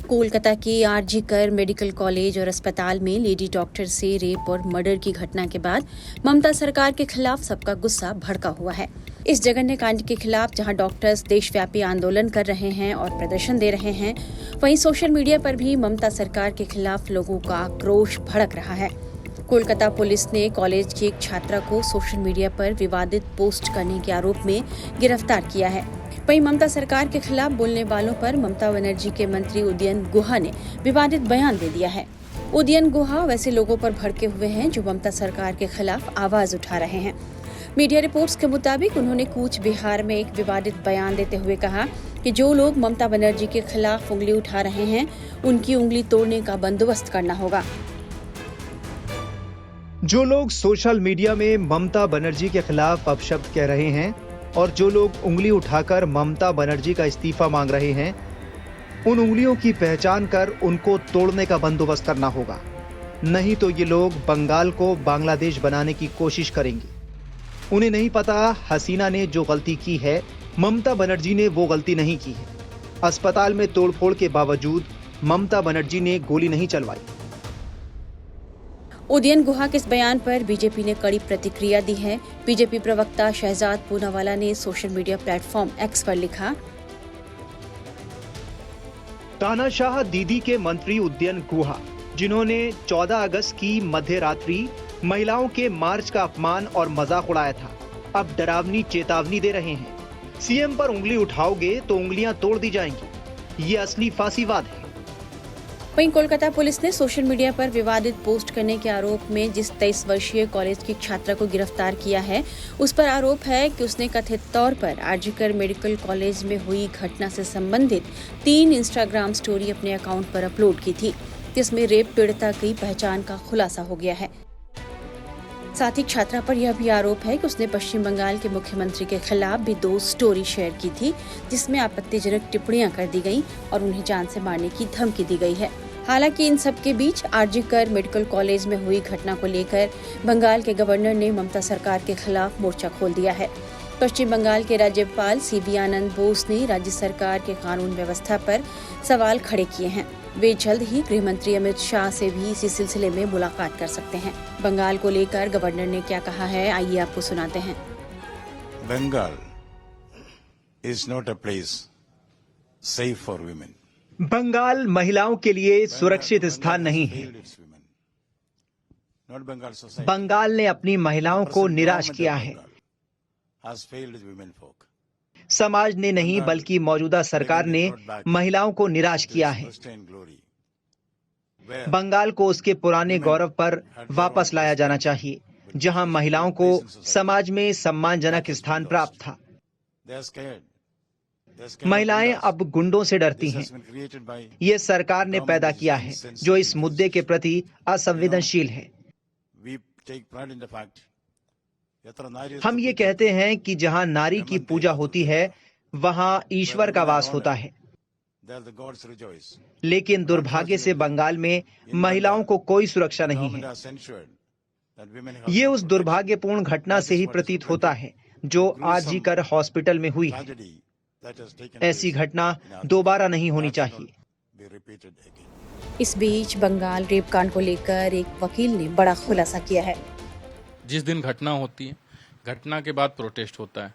कोलकाता के आरजी कर medical college और अस्पताल में लेडी डॉक्टर से रेप और मर्डर की घटना के बाद ममता सरकार के खिलाफ सबका गुस्सा भड़का हुआ है। इस जघन्य कांड के खिलाफ जहां डॉक्टर्स देशव्यापी आंदोलन कर रहे हैं और प्रदर्शन दे रहे हैं, वहीं सोशल मीडिया पर भी ममता सरकार के खिलाफ लोगों का आक्रोश भड़क रहा है। कोलकाता पुलिस ने कॉलेज की एक छात्रा को सोशल मीडिया पर विवादित पोस्ट करने के आरोप में गिरफ्तार किया है। वहीं ममता सरकार के खिलाफ बोलने वालों पर ममता बनर्जी के मंत्री उदयन गुहा ने विवादित बयान दे दिया है। उदयन गुहा वैसे लोगों पर भड़के हुए हैं जो ममता सरकार के खिलाफ आवाज उठा रहे हैं। मीडिया रिपोर्ट्स के मुताबिक उन्होंने कूच बिहार में एक विवादित बयान देते हुए कहा कि जो लोग ममता बनर्जी के खिलाफ उंगली उठा रहे हैं, उनकी उंगली तोड़ने का बंदोबस्त करना होगा। जो लोग सोशल मीडिया में ममता बनर्जी के खिलाफ अपशब्द कह रहे हैं और जो लोग उंगली उठाकर ममता बनर्जी का इस्तीफा मांग रहे हैं, उन उंगलियों की पहचान कर उनको तोड़ने का बंदोबस्त करना होगा। नहीं तो ये लोग बंगाल को बांग्लादेश बनाने की कोशिश करेंगे। उन्हें नहीं पता हसीना ने जो गलती की है, ममता बनर्जी ने वो गलती नहीं की है। अस्पताल में तोड़फोड़ के बावजूद ममता बनर्जी ने गोली नहीं चलवाई। उदयन गुहा के इस बयान पर बीजेपी ने कड़ी प्रतिक्रिया दी है। बीजेपी प्रवक्ता शहजाद पूनावाला ने सोशल मीडिया प्लेटफॉर्म एक्स पर लिखा, तानाशाह दीदी के मंत्री उदयन गुहा, जिन्होंने 14 अगस्त की मध्य रात्रि महिलाओं के मार्च का अपमान और मजाक उड़ाया था, अब डरावनी चेतावनी दे रहे हैं। सीएम पर उंगली उठाओगे तो उंगलियां तोड़ दी जाएंगी। ये असली फांसीवाद है। वहीं कोलकाता पुलिस ने सोशल मीडिया पर विवादित पोस्ट करने के आरोप में जिस 23 वर्षीय कॉलेज की छात्रा को गिरफ्तार किया है, उस पर आरोप है कि उसने कथित तौर पर आरजी कर मेडिकल कॉलेज में हुई घटना से संबंधित 3 इंस्टाग्राम स्टोरी अपने अकाउंट पर अपलोड की थी, जिसमें रेप पीड़िता की पहचान का खुलासा हो गया है। साथ ही छात्रा पर यह भी आरोप है कि उसने पश्चिम बंगाल के मुख्यमंत्री के खिलाफ भी 2 स्टोरी शेयर की थी, जिसमें आपत्तिजनक टिप्पणियां कर दी गईं और उन्हें जान से मारने की धमकी दी गई है। हालांकि इन सब के बीच आरजी कर मेडिकल कॉलेज में हुई घटना को लेकर बंगाल के गवर्नर ने ममता सरकार के खिलाफ मोर्चा खोल दिया है। पश्चिम बंगाल के राज्यपाल सीवी आनंद बोस ने राज्य सरकार के कानून व्यवस्था पर सवाल खड़े किए हैं। वे जल्द ही गृह मंत्री अमित शाह से भी इसी सिलसिले में मुलाकात कर सकते हैं। बंगाल को लेकर गवर्नर ने क्या कहा है, आइए आपको सुनाते हैं। Bengal is not a place safe for women. Bengal महिलाओं के लिए सुरक्षित स्थान नहीं है। बंगाल ने अपनी महिलाओं को निराश किया है। समाज ने नहीं बल्कि मौजूदा सरकार ने महिलाओं को निराश किया है। बंगाल को उसके पुराने गौरव पर वापस लाया जाना चाहिए, जहां महिलाओं को समाज में सम्मानजनक स्थान प्राप्त था। महिलाएं अब गुंडों से डरती हैं। ये सरकार ने पैदा किया है, जो इस मुद्दे के प्रति असंवेदनशील है। हम ये कहते हैं कि जहां नारी की पूजा होती है, वहां ईश्वर का वास होता है। लेकिन दुर्भाग्य से बंगाल में महिलाओं को कोई सुरक्षा नहीं है। ये उस दुर्भाग्यपूर्ण घटना से ही प्रतीत होता है जो आरजी कर हॉस्पिटल में हुई है। ऐसी घटना दोबारा नहीं होनी चाहिए। इस बीच बंगाल रेप कांड को लेकर एक वकील ने बड़ा खुलासा किया है। जिस दिन घटना होती है, घटना के बाद प्रोटेस्ट होता है,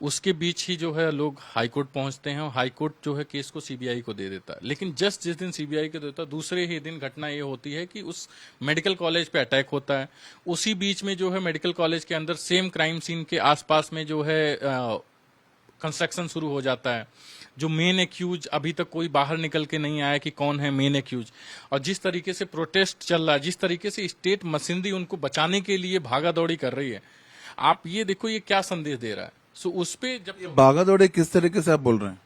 उसके बीच ही जो है लोग हाईकोर्ट पहुंचते हैं और हाईकोर्ट जो है केस को सीबीआई को दे देता है। लेकिन जस्ट जिस दिन सीबीआई को देता है, दूसरे ही दिन घटना ये होती है कि उस मेडिकल कॉलेज पे अटैक होता है। उसी बीच में जो है मेडिकल कॉलेज के अंदर सेम क्राइम सीन के आसपास में जो है कंस्ट्रक्शन शुरू हो जाता है। जो मेन एक्यूज, अभी तक कोई बाहर निकल के नहीं आया कि कौन है मेन एक्यूज। और जिस तरीके से प्रोटेस्ट चल रहा है, जिस तरीके से स्टेट मशीनरी उनको बचाने के लिए भागा दौड़ी कर रही है, आप ये देखो ये क्या संदेश दे रहा है। सो उस पे जब भागा दौड़ी किस तरीके से आप बोल रहे हैं?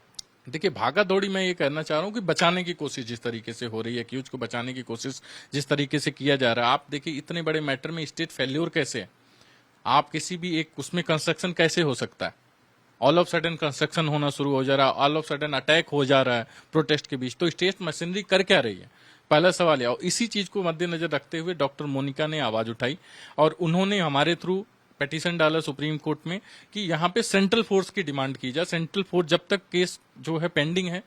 देखिए, भागा दौड़ी मैं ये कहना चाह रहा हूँ कि बचाने की कोशिश जिस तरीके से हो रही है, एक्यूज को बचाने की कोशिश जिस तरीके से किया जा रहा है। आप देखिए इतने बड़े मैटर में स्टेट फेल्योर कैसे है। आप किसी भी एक उसमें कंस्ट्रक्शन कैसे हो सकता है? ऑल ऑफ सडन कंस्ट्रक्शन होना शुरू हो जा रहा है, ऑल ऑफ सडन अटैक हो जा रहा है प्रोटेस्ट के बीच। तो स्टेट मशीनरी कर क्या रही है, पहला सवाल है। और इसी चीज को मद्देनजर रखते हुए डॉक्टर मोनिका ने आवाज उठाई और उन्होंने हमारे थ्रू पिटीशन डाला सुप्रीम कोर्ट में कि यहाँ पे सेंट्रल फोर्स की डिमांड की जाए। सेंट्रल फोर्स जब तक केस जो है पेंडिंग है,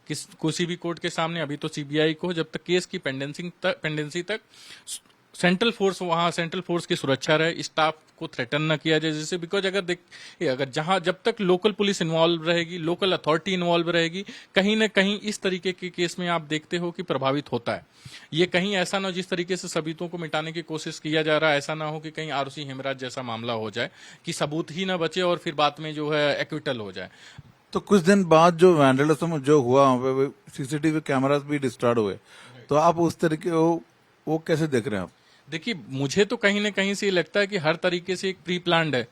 किसी भी कोर्ट के सामने। अभी तो सीबीआई को जब तक केस की पेंडेंसी तक सेंट्रल फोर्स की सुरक्षा रहे, स्टाफ को थ्रेटन न किया जाए जैसे, बिकॉज अगर जब तक लोकल पुलिस इन्वॉल्व रहेगी, लोकल अथॉरिटी इन्वॉल्व रहेगी, कहीं ना कहीं इस तरीके के केस में आप देखते हो कि प्रभावित होता है। ये कहीं ऐसा ना हो जिस तरीके से सबूतों को मिटाने की कोशिश किया जा रहा है, ऐसा ना हो कि कहीं आरसी हेमराज जैसा मामला हो जाए कि सबूत ही ना बचे और फिर बाद में जो है एक्विटल हो जाए। तो कुछ दिन बाद जो वैंडलिज्म जो हुआ वहाँ पे सीसीटीवी कैमरास भी डिस्ट्रॉयड हुए, तो आप उस तरीके वो कैसे देख रहे हैं आप? देखिए, मुझे तो कहीं ना कहीं से ये लगता है कि हर तरीके से एक प्री प्लान्ड है,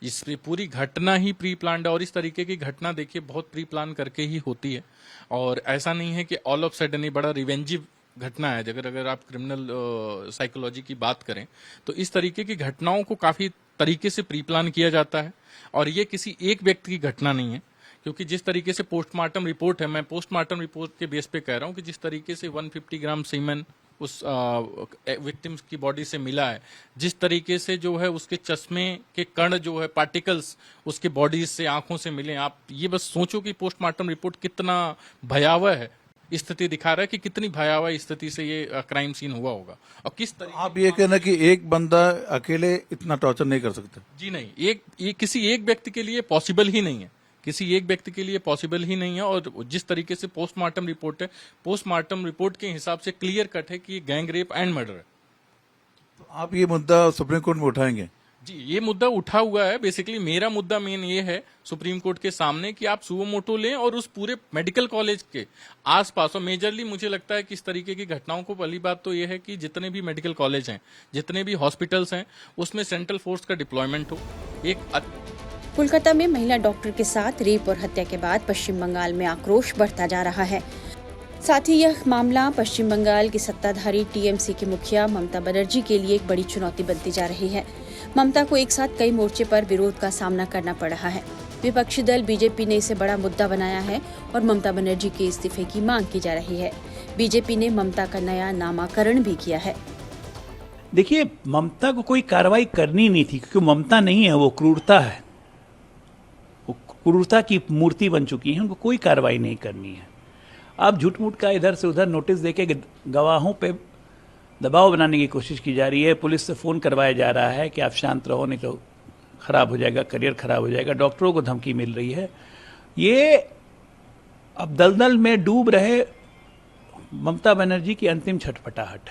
इस पूरी घटना ही प्री प्लान्ड है। और इस तरीके की घटना देखिए बहुत प्री प्लान करके ही होती है, और ऐसा नहीं है कि ऑल ऑफ सडन ही बड़ा रिवेंजिव घटना है। अगर आप क्रिमिनल साइकोलॉजी की बात करें तो इस तरीके की घटनाओं को काफी तरीके से प्री प्लान किया जाता है, और ये किसी एक व्यक्ति की घटना नहीं है। क्योंकि जिस तरीके से पोस्टमार्टम रिपोर्ट है, मैं पोस्टमार्टम रिपोर्ट के बेस पे कह रहा हूं कि जिस तरीके से 150 ग्राम सीमेन उस विक्टिम्स की बॉडी से मिला है, जिस तरीके से जो है उसके चश्मे के कण जो है पार्टिकल्स उसके बॉडी से, आंखों से मिले, आप ये बस सोचो कि पोस्टमार्टम रिपोर्ट कितना भयावह है, स्थिति दिखा रहा है कि कितनी भयावह स्थिति से ये क्राइम सीन हुआ होगा। और किस तरीके आप ये कहना कि एक बंदा अकेले इतना टॉर्चर नहीं कर सकता? जी नहीं, ये किसी एक व्यक्ति के लिए पॉसिबल ही नहीं है, किसी एक व्यक्ति के लिए पॉसिबल ही नहीं है। और जिस तरीके से पोस्टमार्टम रिपोर्ट है, पोस्टमार्टम रिपोर्ट के हिसाब से क्लियर कट है कि ये गैंग रेप एंड मर्डर है। तो आप ये मुद्दा सुप्रीम कोर्ट में उठाएंगे? जी, ये मुद्दा उठा हुआ है। बेसिकली मेरा मुद्दा मेन ये है सुप्रीम कोर्ट के सामने कि आप सुओ मोटो लें और उस पूरे मेडिकल कॉलेज के आसपास, और मेजरली मुझे लगता है कि इस तरीके की घटनाओं को, पहली बात तो ये है कि जितने भी मेडिकल कॉलेज हैं, जितने भी हॉस्पिटल्स हैं, उसमें सेंट्रल फोर्स का डिप्लॉयमेंट हो। कोलकाता में महिला डॉक्टर के साथ रेप और हत्या के बाद पश्चिम बंगाल में आक्रोश बढ़ता जा रहा है। साथ ही यह मामला पश्चिम बंगाल की सत्ताधारी टीएमसी की मुखिया ममता बनर्जी के लिए एक बड़ी चुनौती बनती जा रही है। ममता को एक साथ कई मोर्चे पर विरोध का सामना करना पड़ रहा है। विपक्षी दल बीजेपी ने इसे बड़ा मुद्दा बनाया है और ममता बनर्जी के इस्तीफे की मांग की जा रही है। बीजेपी ने ममता का नया नामाकरण भी किया है। देखिए, ममता को कोई कार्रवाई करनी नहीं थी, क्योंकि ममता नहीं है, वो क्रूरता है, वो क्रूरता की मूर्ति बन चुकी है, उनको कोई कार्रवाई नहीं करनी है। अब झूठ मूठ का इधर से उधर नोटिस देके गवाहों पे दबाव बनाने की कोशिश की जा रही है। पुलिस से फ़ोन करवाया जा रहा है कि आप शांत रहो, नहीं तो खराब हो जाएगा, करियर खराब हो जाएगा। डॉक्टरों को धमकी मिल रही है। ये अब दलदल में डूब रहे ममता बनर्जी की अंतिम छटपटाहट।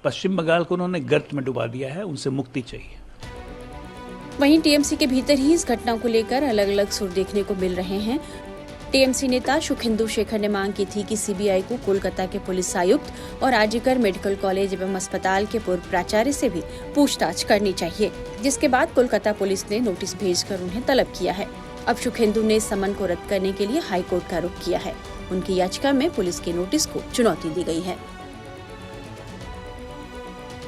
पश्चिम बंगाल को उन्होंने गर्त में डुबा दिया है, उनसे मुक्ति चाहिए। वहीं टीएमसी के भीतर ही इस घटना को लेकर अलग अलग सुर देखने को मिल रहे हैं। टीएमसी नेता सुखेंदु शेखर ने मांग की थी कि सीबीआई को कोलकाता के पुलिस आयुक्त और आरजीकर मेडिकल कॉलेज एवं अस्पताल के पूर्व प्राचार्य से भी पूछताछ करनी चाहिए, जिसके बाद कोलकाता पुलिस ने नोटिस भेजकर उन्हें तलब किया है। अब सुखेंदु ने समन को रद्द करने के लिए हाईकोर्ट का रुख किया है। उनकी याचिका में पुलिस के नोटिस को चुनौती दी गई है।